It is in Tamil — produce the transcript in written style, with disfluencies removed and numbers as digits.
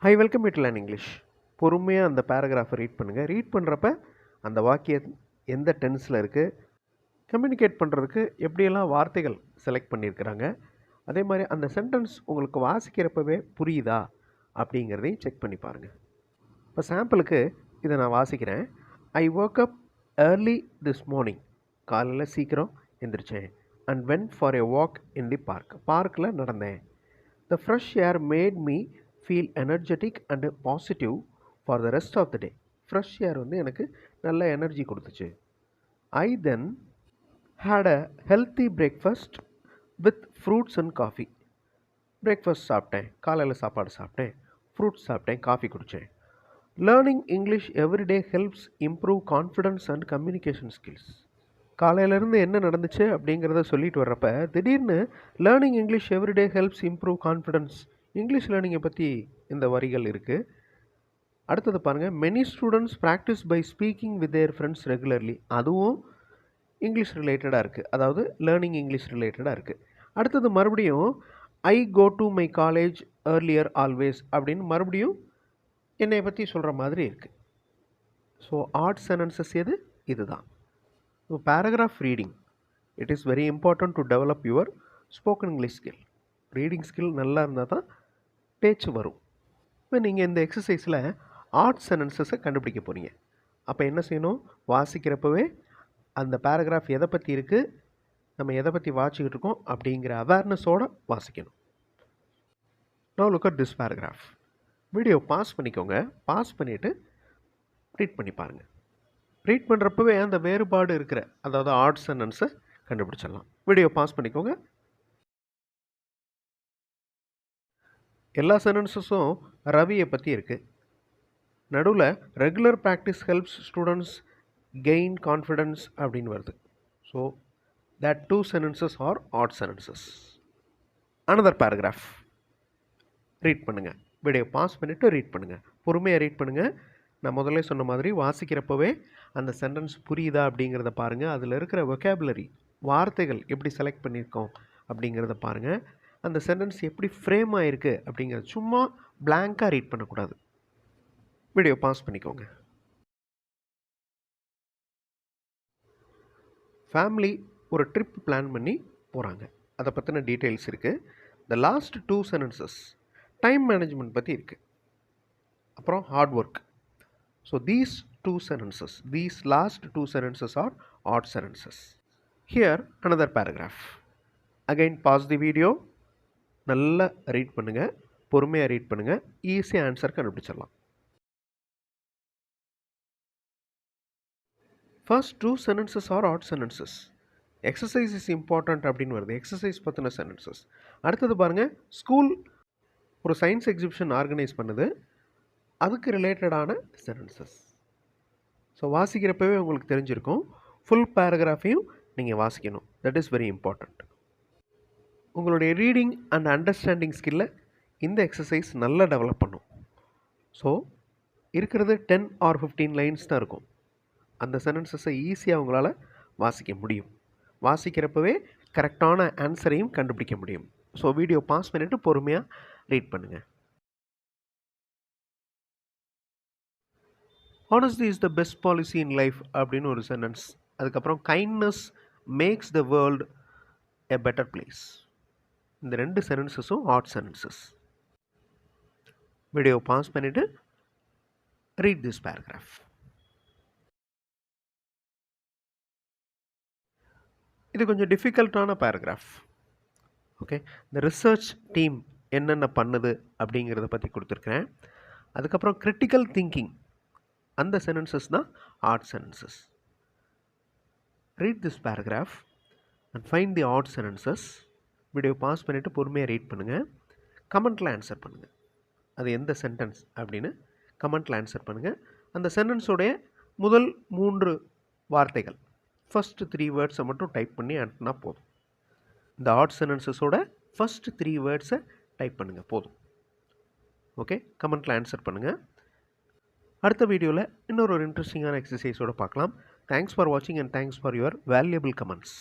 High welcome to learn English. பொறுமையாக அந்த பேராகிராஃபை ரீட் பண்ணுங்கள். ரீட் பண்ணுறப்ப அந்த வாக்கியம் எந்த டென்ஸில் இருக்குது, கம்யூனிகேட் பண்ணுறதுக்கு எப்படியெல்லாம் வார்த்தைகள் செலக்ட் பண்ணியிருக்கிறாங்க, அதே மாதிரி அந்த சென்டென்ஸ் உங்களுக்கு வாசிக்கிறப்பவே புரியுதா அப்படிங்கிறதையும் செக் பண்ணி பாருங்கள். இப்போ சாம்பிளுக்கு இதை நான் வாசிக்கிறேன். I woke up early this morning. காலையில் சீக்கிரம் எந்திரிச்சேன். And went for a walk in the park. பார்க்கில் நடந்தேன். The fresh air made me feel energetic and positive for the rest of the day. Fresh air வந்து எனக்கு நல்ல எனர்ஜி கொடுத்துச்சு. I then had a healthy breakfast with fruits and coffee. Breakfast சாப்பிட்டேன், காலையில் சாப்பாடு சாப்பிட்டேன், ஃப்ரூட்ஸ் சாப்பிட்டேன், காஃபி குடித்தேன். Learning English everyday helps improve confidence and communication skills. காலையிலேருந்து என்ன நடந்துச்சு அப்படிங்கிறத சொல்லிட்டு வர்றப்ப திடீர்னு learning English everyday helps improve confidence, English லேர்னிங்கை பற்றி இந்த வரிகள் இருக்குது. அடுத்தது பாருங்கள், many students practice by speaking with their friends regularly. அதுவும் இங்கிலீஷ் ரிலேட்டடாக இருக்குது, அதாவது லேர்னிங் இங்கிலீஷ் ரிலேட்டடாக இருக்குது. அடுத்தது மறுபடியும் I go to my college earlier always அப்படின்னு மறுபடியும் என்னை பற்றி சொல்கிற மாதிரி இருக்குது. ஸோ ஆட் சென்டென்சஸ் எது? இதுதான். So paragraph reading, it is very important to develop your spoken English skill. Reading skill நல்லா இருந்தால் தான் பேச்சு வரும். இப்போ நீங்கள் இந்த எக்ஸசைஸில் ஆட் சென்டென்சஸை கண்டுபிடிக்க போகிறீங்க. அப்போ என்ன செய்யணும்? வாசிக்கிறப்பவே அந்த பேராகிராஃப் எதை பற்றி இருக்குது, நம்ம எதை பற்றி வாசிக்கிட்டு இருக்கோம் அப்படிங்கிற அவேர்னஸோடு வாசிக்கணும். Now look at this paragraph. Video pause பண்ணிக்கோங்க. பாஸ் பண்ணிவிட்டு ரீட் பண்ணி பாருங்கள். ரீட் பண்ணுறப்பவே அந்த வேறுபாடு இருக்கிற, அதாவது ஆட் சென்டென்ஸை கண்டுபிடிச்சிடலாம். வீடியோ பாஸ் பண்ணிக்கோங்க. எல்லா சென்டென்சஸும் ரவியை பற்றி இருக்குது. நடுவில் regular practice helps students gain confidence அப்படின்னு வருது. So that two sentences are odd sentences. Another paragraph read பண்ணுங்கள். வீடியோ பாஸ் பண்ணிவிட்டு ரீட் பண்ணுங்கள். பொறுமையாக ரீட் பண்ணுங்கள். நான் முதல்ல சொன்ன மாதிரி வாசிக்கிறப்பவே அந்த சென்டென்ஸ் புரியுதா அப்படிங்கிறத பாருங்கள். அதில் இருக்கிற வொக்காபுலரி, வார்த்தைகள் எப்படி செலக்ட் பண்ணியிருக்கோம் அப்படிங்கிறத பாருங்கள். அந்த சென்டென்ஸ் எப்படி ஃப்ரேம் ஆகிருக்கு அப்படிங்கிறது சும்மா பிளாங்காக ரீட் பண்ணக்கூடாது. வீடியோ பாஸ் பண்ணிக்கோங்க. ஃபேமிலி ஒரு ட்ரிப் பிளான் பண்ணி போகிறாங்க. அதை பற்றின டீட்டெயில்ஸ் இருக்குது. The last two sentences time management பற்றி இருக்குது. அப்புறம் hard work. So these last two sentences are odd sentences. Here another paragraph. Again pause the video. நல்லா ரீட் பண்ணுங்கள். பொறுமையாக ரீட் பண்ணுங்கள். ஈஸியாக ஆன்சர் கண்டுபிடிச்சிடலாம். First two sentences are odd sentences. Exercise is important அப்படின்னு வருது. எக்ஸசைஸ் பற்றின சென்டென்சஸ். அடுத்தது பாருங்கள், ஸ்கூல் ஒரு சயின்ஸ் எக்ஸிபிஷன் ஆர்கனைஸ் பண்ணுது, அதுக்கு ரிலேட்டடான சென்டென்சஸ். ஸோ வாசிக்கிறப்பவே உங்களுக்கு தெரிஞ்சிருக்கும். ஃபுல் பேராகிராஃபையும் நீங்கள் வாசிக்கணும். That is very important. உங்களுடைய ரீடிங் அண்ட் அண்டர்ஸ்டாண்டிங் ஸ்கில்லை இந்த எக்ஸசைஸ் நல்லா டெவலப் பண்ணும். ஸோ இருக்கிறது 10 or 15 லைன்ஸ் தான் இருக்கும். அந்த சென்டென்சஸை ஈஸியாக உங்களால் வாசிக்க முடியும். வாசிக்கிறப்பவே கரெக்டான ஆன்சரையும் கண்டுபிடிக்க முடியும். ஸோ வீடியோ பாஸ் பண்ணிவிட்டு பொறுமையாக ரீட் பண்ணுங்கள். Honesty is the best policy in life அப்படின்னு ஒரு சென்டென்ஸ். அதுக்கப்புறம் kindness makes the world a better place. இந்த ரெண்டு சென்டென்சஸும் ஆட் சென்டென்சஸ். வீடியோ பாஸ் பண்ணிவிட்டு ரீட் திஸ் பேராகிராஃப். இது கொஞ்சம் டிஃபிகல்ட்டான பேராகிராஃப். ஓகே, இந்த ரிசர்ச் டீம் என்னென்ன பண்ணுது அப்படிங்கிறத பற்றி கொடுத்துருக்குறேன். அதுக்கப்புறம் கிரிட்டிக்கல் திங்கிங், அந்த சென்டென்சஸ் தான் odd sentences. Read this paragraph and find the odd sentences. Video pause பண்ணிவிட்டு பொறுமையாக ரீட் பண்ணுங்கள். கமெண்ட்டில் ஆன்சர் பண்ணுங்கள். அது எந்த சென்டென்ஸ் அப்படின்னு கமெண்ட்டில் ஆன்சர் பண்ணுங்கள். அந்த சென்டென்ஸோடைய முதல் 3 வார்த்தைகள், ஃபஸ்ட்டு 3 வேர்ட்ஸை மட்டும் டைப் பண்ணி அனுப்புனா போதும். இந்த ஆட் சென்டென்சஸோட ஃபஸ்ட்டு 3 வேர்ட்ஸை டைப் பண்ணுங்கள், போதும். ஓகே, கமெண்ட்டில் ஆன்சர் பண்ணுங்கள். அடுத்த வீடியோவில் இன்னொரு இன்ட்ரெஸ்டிங்கான எக்ஸசைஸோடு பார்க்கலாம். தேங்க்ஸ் ஃபார் வாட்சிங் and thanks for your valuable comments.